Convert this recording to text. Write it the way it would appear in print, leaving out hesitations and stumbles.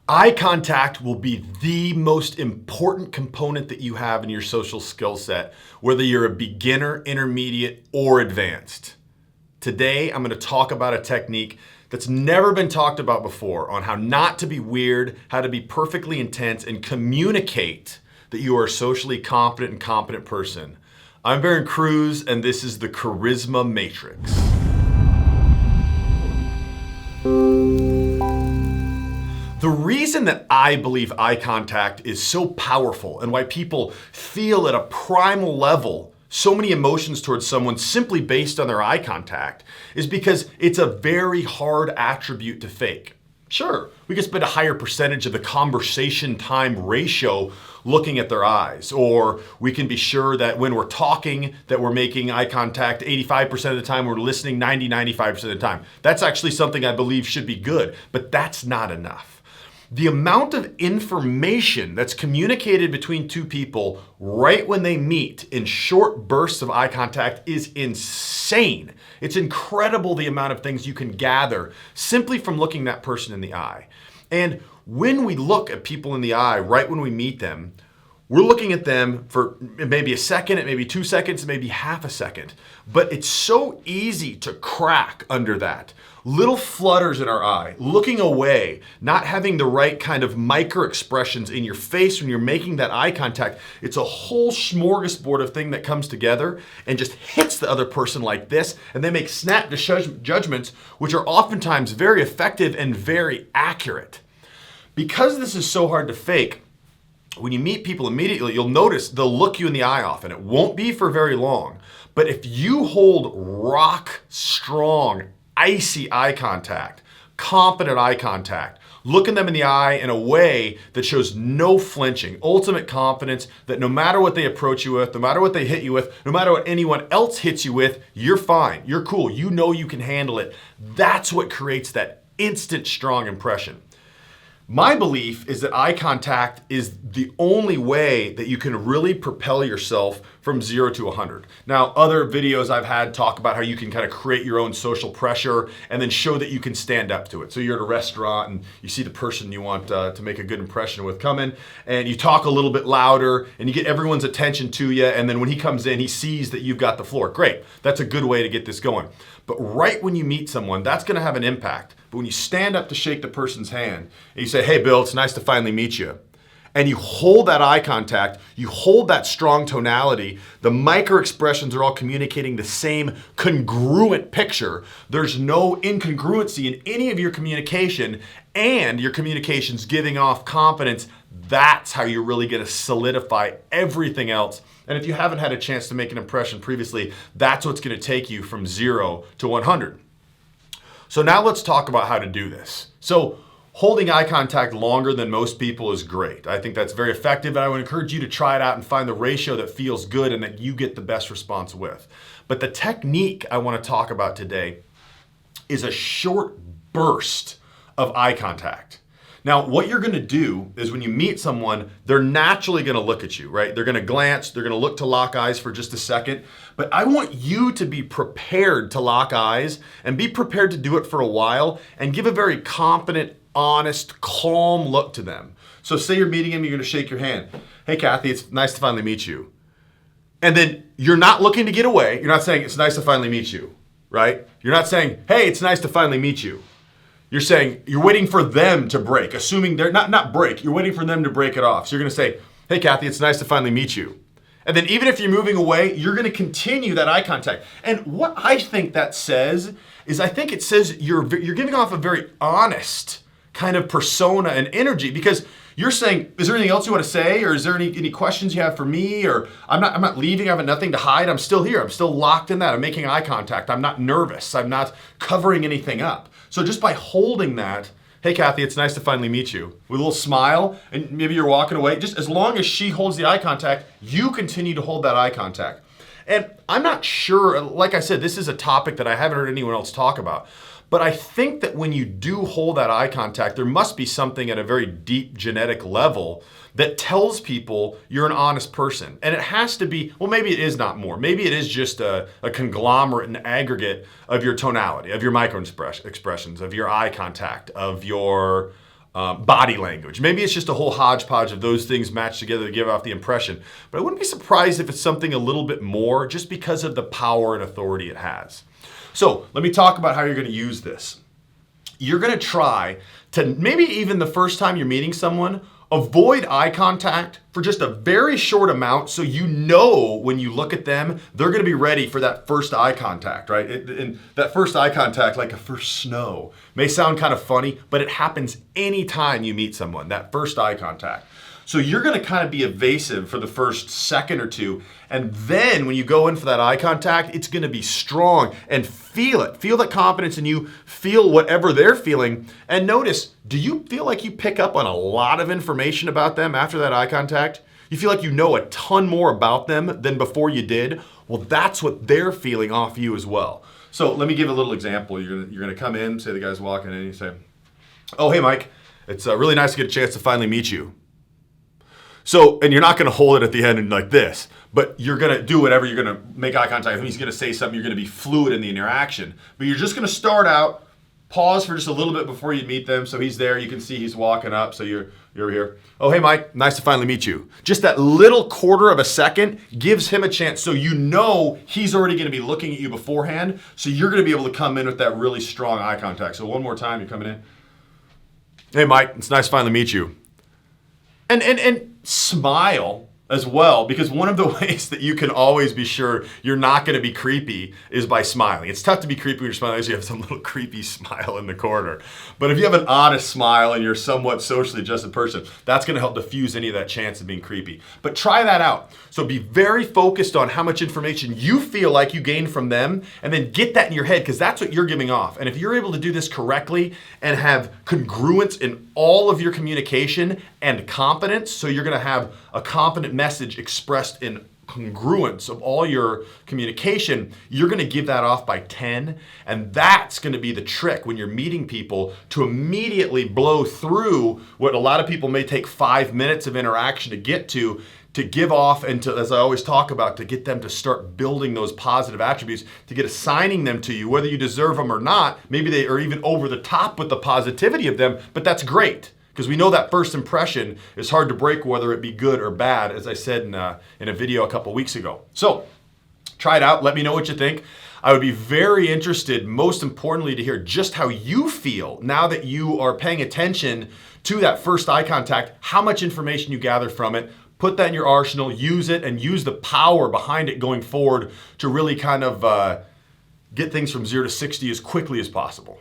Eye contact will be the most important component that you have in your social skill set, whether you're a beginner, intermediate, or advanced. Today, I'm going to talk about a technique that's never been talked about before on how not to be weird, how to be perfectly intense, and communicate that you are a socially confident and competent person. I'm Barron Cruz, and this is the Charisma Matrix. The reason that I believe eye contact is so powerful and why people feel at a primal level so many emotions towards someone simply based on their eye contact is because it's a very hard attribute to fake. Sure, we can spend a higher percentage of the conversation time ratio looking at their eyes, or we can be sure that when we're talking that we're making eye contact 85% of the time, we're listening 95% of the time. That's actually something I believe should be good, but that's not enough. The amount of information that's communicated between two people right when they meet in short bursts of eye contact is insane. It's incredible the amount of things you can gather simply from looking that person in the eye. And when we look at people in the eye right when we meet them, we're looking at them for maybe a second, it may be 2 seconds, maybe half a second. But it's so easy to crack under that. Little flutters in our eye, looking away, not having the right kind of micro expressions in your face when you're making that eye contact. It's a whole smorgasbord of thing that comes together and just hits the other person like this, and they make snap judgments, which are oftentimes very effective and very accurate. Because this is so hard to fake, when you meet people immediately, you'll notice they'll look you in the eye often. It won't be for very long. But if you hold rock strong, icy eye contact, confident eye contact, looking them in the eye in a way that shows no flinching, ultimate confidence that no matter what they approach you with, no matter what they hit you with, no matter what anyone else hits you with, you're fine, you're cool, you know you can handle it. That's what creates that instant strong impression. My belief is that eye contact is the only way that you can really propel yourself from 0 to 100. Now, other videos I've had talk about how you can kind of create your own social pressure and then show that you can stand up to it. So you're at a restaurant and you see the person you want to make a good impression with come in, and you talk a little bit louder and you get everyone's attention to you, and then when he comes in, he sees that you've got the floor. Great, that's a good way to get this going. But right when you meet someone, that's going to have an impact. But when you stand up to shake the person's hand and you say, "Hey, Bill, it's nice to finally meet you," and you hold that eye contact, you hold that strong tonality, the micro expressions are all communicating the same congruent picture. There's no incongruency in any of your communication, and your communication's giving off confidence. That's how you're really going to solidify everything else. And if you haven't had a chance to make an impression previously, that's what's going to take you from 0 to 100. So now let's talk about how to do this. So holding eye contact longer than most people is great. I think that's very effective, and I would encourage you to try it out and find the ratio that feels good and that you get the best response with. But the technique I want to talk about today is a short burst of eye contact. Now, what you're going to do is when you meet someone, they're naturally going to look at you, right? They're going to glance, they're going to look to lock eyes for just a second. But I want you to be prepared to lock eyes and be prepared to do it for a while and give a very confident, honest, calm look to them. So say you're meeting him, you're going to shake your hand. "Hey, Kathy, it's nice to finally meet you." And then you're not looking to get away. You're not saying, "It's nice to finally meet you," right? You're not saying, "Hey, it's nice to finally meet you." You're saying, you're waiting for them to break, assuming they're not break, you're waiting for them to break it off. So you're going to say, "Hey, Kathy, it's nice to finally meet you." And then even if you're moving away, you're going to continue that eye contact. And what I think that says is I think it says you're giving off a very honest kind of persona and energy, because you're saying, "Is there anything else you want to say? Or is there any questions you have for me? Or I'm not leaving, I have nothing to hide. I'm still here. I'm still locked in that. I'm making eye contact. I'm not nervous. I'm not covering anything up." So just by holding that, "Hey, Kathy, it's nice to finally meet you," with a little smile, and maybe you're walking away, just as long as she holds the eye contact, you continue to hold that eye contact. And I'm not sure, like I said, this is a topic that I haven't heard anyone else talk about. But I think that when you do hold that eye contact, there must be something at a very deep genetic level that tells people you're an honest person. And it has to be, well, maybe it is not more. Maybe it is just a conglomerate and aggregate of your tonality, of your micro expressions, of your eye contact, of your body language. Maybe it's just a whole hodgepodge of those things matched together to give off the impression. But I wouldn't be surprised if it's something a little bit more just because of the power and authority it has. So let me talk about how you're going to use this. You're going to try to, maybe even the first time you're meeting someone, avoid eye contact for just a very short amount so you know when you look at them, they're going to be ready for that first eye contact, right? And that first eye contact, like a first snow, may sound kind of funny, but it happens anytime you meet someone, that first eye contact. So you're going to kind of be evasive for the first second or two, and then when you go in for that eye contact, it's going to be strong, and feel it. Feel that confidence in you, feel whatever they're feeling, and notice, do you feel like you pick up on a lot of information about them after that eye contact? You feel like you know a ton more about them than before you did? Well, that's what they're feeling off you as well. So let me give a little example. You're going to come in, say the guy's walking in, and you say, "Oh, hey, Mike, it's really nice to get a chance to finally meet you." So, and you're not going to hold it at the end and like this, but you're going to do whatever. You're going to make eye contact with him. He's going to say something. You're going to be fluid in the interaction. But you're just going to start out, pause for just a little bit before you meet them. So he's there. You can see he's walking up. So you're over here. "Oh, hey, Mike. Nice to finally meet you." Just that little quarter of a second gives him a chance. So you know he's already going to be looking at you beforehand. So you're going to be able to come in with that really strong eye contact. So one more time, you're coming in. "Hey, Mike. It's nice to finally meet you." And smile as well, because one of the ways that you can always be sure you're not going to be creepy is by smiling. It's tough to be creepy when you're smiling, so you have some little creepy smile in the corner. But if you have an honest smile and you're a somewhat socially adjusted person, that's going to help diffuse any of that chance of being creepy. But try that out. So be very focused on how much information you feel like you gain from them, and then get that in your head, because that's what you're giving off. And if you're able to do this correctly and have congruence in all of your communication and confidence, so you're going to have a confident message expressed in congruence of all your communication, you're going to give that off by 10. And that's going to be the trick when you're meeting people, to immediately blow through what a lot of people may take 5 minutes of interaction to get to give off, and to, as I always talk about, to get them to start building those positive attributes, to get assigning them to you, whether you deserve them or not. Maybe they are even over the top with the positivity of them, but that's great. Because we know that first impression is hard to break, whether it be good or bad, as I said in a video a couple weeks ago. So try it out. Let me know what you think. I would be very interested, most importantly, to hear just how you feel now that you are paying attention to that first eye contact, how much information you gather from it. Put that in your arsenal, use it, and use the power behind it going forward to really kind of get things from 0 to 60 as quickly as possible.